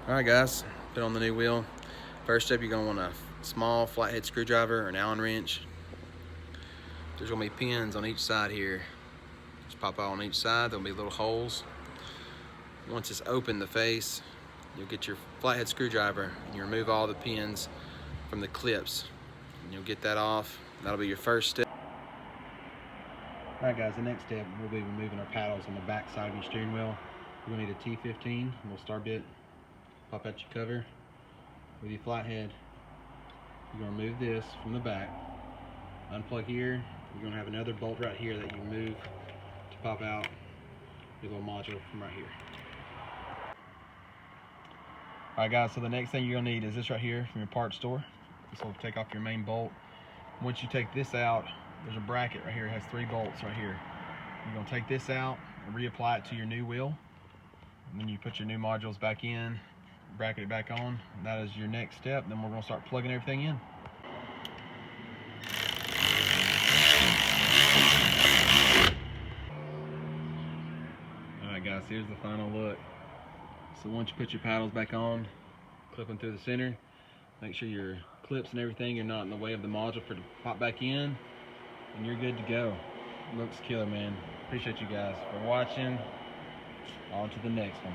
Alright guys, put on the new wheel. First step, you're going to want a small flathead screwdriver or an Allen wrench. There's going to be pins on each side here. Just pop out on each side, there'll be little holes. Once it's open, the face, you'll get your flathead screwdriver and you remove all the pins from the clips. And you'll get that off. That'll be your first step. Alright guys, the next step, we'll be removing our paddles on the back side of your steering wheel. You're going to need a T15, little star bit. Pop out your cover with your flathead. You're going to remove this from the back. Unplug here. You're going to have another bolt right here that you move to pop out your little module from right here. Alright guys, so the next thing you're going to need is this right here from your parts store. This will take off your main bolt. Once you take this out, there's a bracket right here. It has 3 bolts right here. You're going to take this out and reapply it to your new wheel. And then you put your new modules back in, bracket it back on. That is your next step. Then we're going to start plugging everything in. Alright guys, here's the final look. So once you put your paddles back on, clip them through the center. Make sure your clips and everything are not in the way of the module for it to pop back in. And you're good to go. Looks killer, man. Appreciate you guys for watching. On to the next one.